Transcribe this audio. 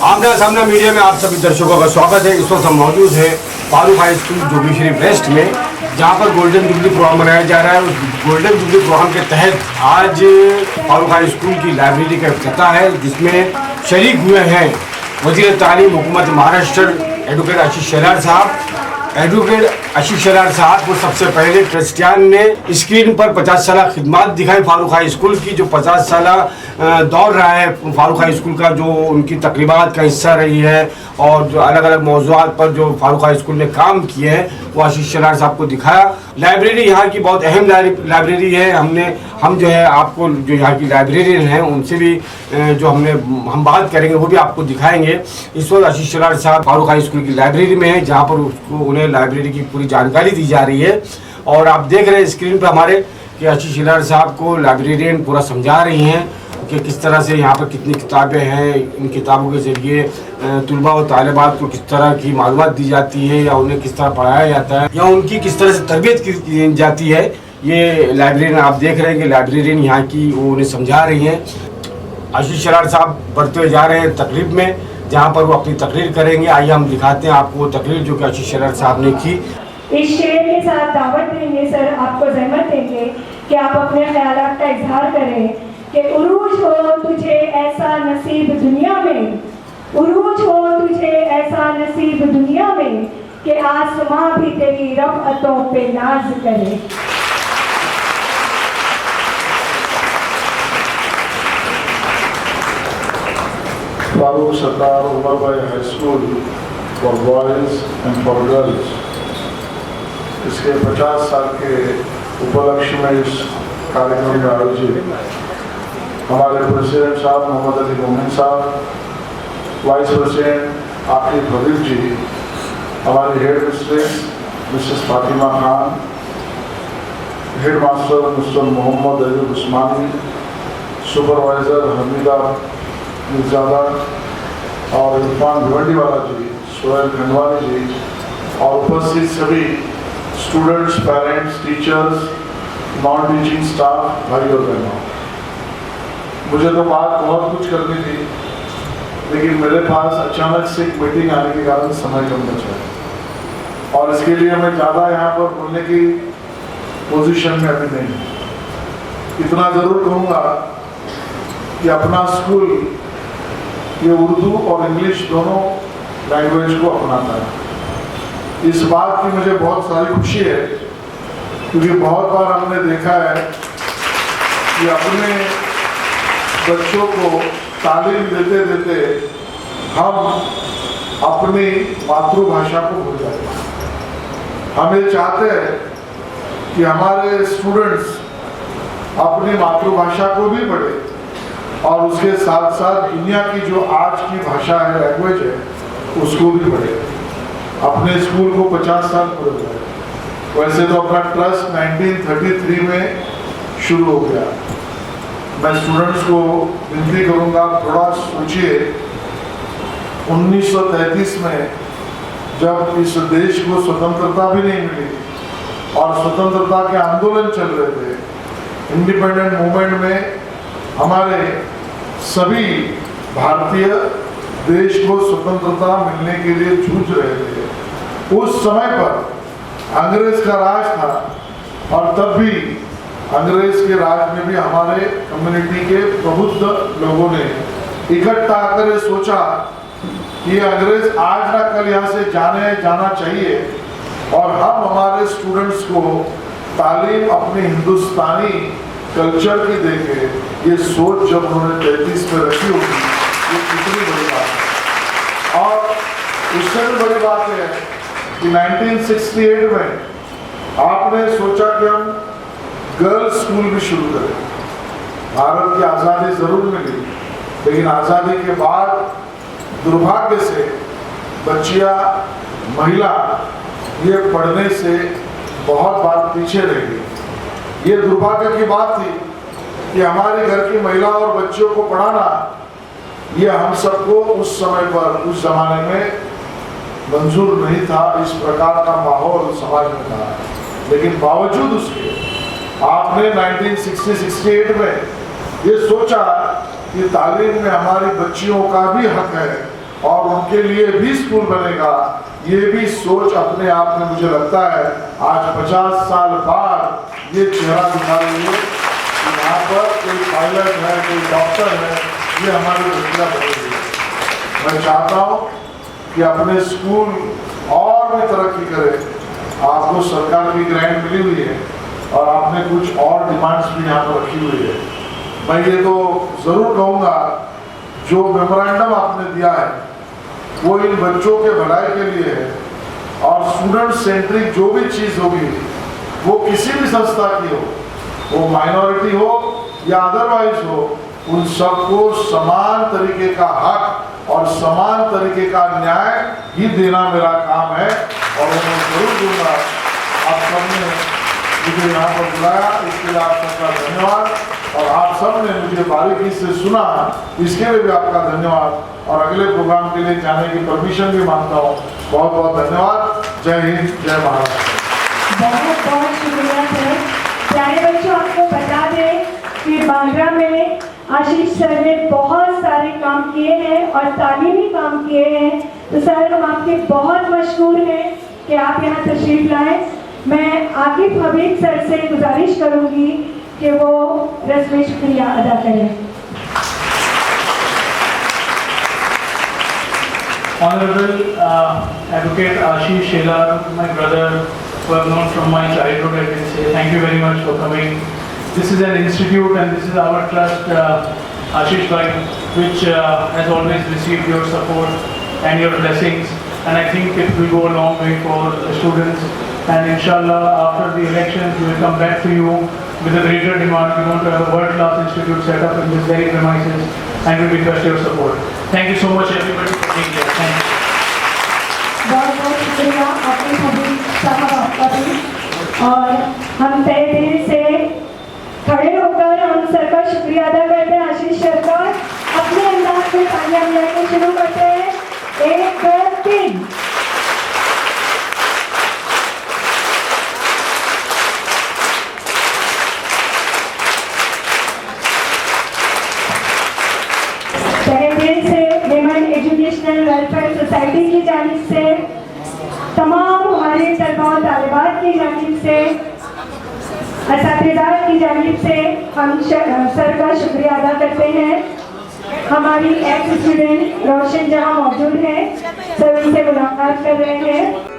आमना सामना मीडिया में आप सभी दर्शकों का स्वागत है। इस वक्त हम मौजूद है Farooq high school Jogeshwari west में, जहां पर गोल्डन जुबली प्रोग्राम मनाया जा रहा है। उस गोल्डन जुबली प्रोग्राम के तहत आज फारूक हाई स्कूल की लाइब्रेरी का इफ्तिताह है, जिसमें शरीक हुए हैं वज़ीर तालीम हुकूमत महाराष्ट्र एडवोकेट आशीष शेलार साहब। एडवोकेट आशीष शेलार साहब को सबसे पहले ट्रस्टियान ने स्क्रीन पर 50 साल खिदमत दिखाई फारूक हाई स्कूल की, जो 50 साल दौर रहा है फारूक हाई स्कूल का, जो उनकी तकरीबात का हिस्सा रही है और जो अलग अलग मौज़ूआत पर जो फारूक हाई स्कूल ने काम किए हैं वो आशीष शेलार साहब को दिखाया। लाइब्रेरी यहाँ की बहुत अहम लाइब्रेरी है। हम जो है आपको जो यहाँ की लाइब्रेरियन हैं उनसे भी जो हम बात करेंगे वो भी आपको दिखाएंगे। इस वक्त आशीष शेलार साहब फारूक हाई स्कूल की लाइब्रेरी में है, जहाँ पर उन्हें लाइब्रेरी की पूरी जानकारी दी जा रही है। और आप देख रहे हैं स्क्रीन पर हमारे कि आशीष शेलार साहब को लाइब्रेरियन पूरा समझा रही हैं कि किस तरह से यहाँ पर कितनी किताबें हैं, इन किताबों के ज़रिए तलबा और तालिबात को किस तरह की मालूमात दी जाती है या उन्हें किस तरह पढ़ाया जाता है या उनकी किस तरह से तरबियत की जाती है। ये लाइब्रेरियन आप देख रहे हैं कि लाइब्रेरियन यहाँ की वो उन्हें समझा रही हैं। आशीष शेलार साहब बढ़ते हुए जा रहे हैं तकरीब में, जहाँ पर वो अपनी तकरीर करेंगे। आइए हम दिखाते हैं आपको वो तकरीर जो कि आशीष शेलार साहब ने की। इस शेर के साथ दावत देंगे सर, आपको जहमत देंगे कि आप अपने ख्यालात का इजहार करें कि उरूज हो तुझे ऐसा नसीब दुनिया में, उरूज हो तुझे ऐसा नसीब दुनिया में कि आसमां भी तेरी रफ़अतों पे नाज करे। फारूक सरदार उमर भाई high school for boys and for girls, इसके 50 साल के उपलक्ष्य में इस कार्यक्रम में आयोजित हमारे प्रेसिडेंट साहब मोहम्मद अली मोमिन साहब, वाइस प्रेसिडेंट आकिब हबीब जी, हमारी headmistress Mrs Fatima Khan, headmaster Mr Mohammad Ali Usmani, supervisor Hamida Mirzada और इरफान भिवंडीवाला जी, सोहेल खंडवानी जी और उपस्थित सभी students, parents, teachers, non teaching staff, भाई और बहनों। मुझे तो बात बहुत कुछ करनी थी, लेकिन मेरे पास अचानक से एक मीटिंग आने के कारण समय कम बचा है और इसके लिए मैं ज़्यादा यहाँ पर बोलने की पोजीशन में अभी नहीं हूँ। इतना ज़रूर कहूँगा कि अपना स्कूल ये उर्दू और इंग्लिश दोनों लैंग्वेज को अपनाता है। इस बात की मुझे बहुत सारी खुशी है, क्योंकि बहुत बार हमने देखा है कि अपने बच्चों को तालीम देते देते हम अपनी मातृभाषा को भूल जाते हैं। हम ये चाहते हैं कि हमारे स्टूडेंट्स अपनी मातृभाषा को भी पढ़े और उसके साथ साथ दुनिया की जो आज की भाषा है, लैंग्वेज है, उसको भी पढ़े। अपने स्कूल को 50 साल पूरे हुए। वैसे तो अपना ट्रस्ट 1933 में शुरू हो गया। मैं स्टूडेंट्स को विनती करूंगा, थोड़ा सोचिए 1933 में जब इस देश को स्वतंत्रता भी नहीं मिली और स्वतंत्रता के आंदोलन चल रहे थे, इंडिपेंडेंट मूवमेंट में हमारे सभी भारतीय देश को स्वतंत्रता मिलने के लिए जूझ रहे थे। उस समय पर अंग्रेज का राज था और तब भी अंग्रेज के राज में भी हमारे कम्युनिटी के प्रबुद्ध लोगों ने इकट्ठा आकर ये सोचा कि अंग्रेज आज ना कल यहाँ से जाना चाहिए और हम हमारे स्टूडेंट्स को तालीम अपनी हिंदुस्तानी कल्चर की देके, ये सोच जब उन्होंने 33 में रखी होगी, ये कितनी बड़ी बात है। और उससे भी बड़ी बात है कि 1968 में आपने सोचा कि हम गर्ल्स स्कूल भी शुरू करें। भारत की आज़ादी ज़रूर मिली, लेकिन आज़ादी के बाद दुर्भाग्य से बच्चियां, महिला ये पढ़ने से बहुत बार पीछे रह गई। ये दुर्भाग्य की बात थी कि हमारे घर की महिला और बच्चियों को पढ़ाना, ये हम सबको उस समय पर, उस जमाने में मंजूर नहीं था। इस प्रकार का माहौल समाज में था, लेकिन बावजूद उसके आपने 1968 में ये सोचा कि तालीम में हमारी बच्चियों का भी हक है और उनके लिए भी स्कूल बनेगा, ये भी सोच अपने आप में मुझे लगता है आज 50 साल बाद ये चेहरा दिखा रही है कि यहाँ पर कोई पायलट है, कोई डॉक्टर है, ये हमारी दुनिया बनेगी। मैं चाहता हूँ कि अपने स्कूल और भी तरक्की करे। आपको सरकार की ग्रांट मिली हुई है और आपने कुछ और डिमांड्स भी यहाँ पर रखी हुई है। मैं ये तो ज़रूर कहूँगा, जो मेमोरेंडम आपने दिया है वो इन बच्चों के भलाई के लिए है और स्टूडेंट सेंट्रिक जो भी चीज़ होगी वो किसी भी संस्था की हो, वो माइनॉरिटी हो या अदरवाइज हो, उन सबको समान तरीके का हक और समान तरीके का न्याय ही देना मेरा काम है और मैं जरूर दूंगा। आप सबने मुझे यहाँ पर बुलाया, इसके लिए आप सबका धन्यवाद और आप सब ने मुझे बारीकी से सुना, इसके लिए भी आपका धन्यवाद और अगले प्रोग्राम के लिए जाने की परमिशन भी मांगता हूँ। बहुत बहुत धन्यवाद। जय हिंद, जय महाराष्ट्र। बहुत बहुत शुक्रिया सर। प्यारे बच्चों, आपको बता दें कि बांद्रा में आशीष सर ने बहुत सारे काम किए हैं और तालीमी काम किए हैं, तो सर हम आपके बहुत मशहूर हैं कि आप यहाँ तशरीफ लाएं। मैं आकिब हबीब सर से गुजारिश करूँगी कि वो रस्म शुक्रिया अदा करें। Honorable Advocate Ashish Shelar, my brother, who I've known from my childhood, I can say thank you very much for coming. This is an institute and this is our trust, Ashish Bhai, which has always received your support and your blessings, and I think it will go a long way for the students. And inshallah, after the elections, we will come back to you with a greater demand. We want to have a world-class institute set up in this very premises, and we request your support. Thank you so much, everybody, for being here. Thank you. बहुत बहुत शुक्रिया आपके हबीब साहब आपका भी, और हम तहे दिल से खड़े होकर हम सर का शुक्रिया अदा करते हैं। आशीष सर का अपने अंदाज में तालियां बजाकर शुरू करते हैं। 1 2 3। तहे दिल से विमेन एजुकेशनल वेलफेयर सोसाइटी की जानिब से, तमाम हमारे तलबा और तालिबात की जानिब से, असातिज़ात की जानिब से हम सर का शुक्रिया अदा करते हैं। हमारी एक्स स्टूडेंट रोशन जहां मौजूद है, सर उनसे मुलाकात कर रहे हैं।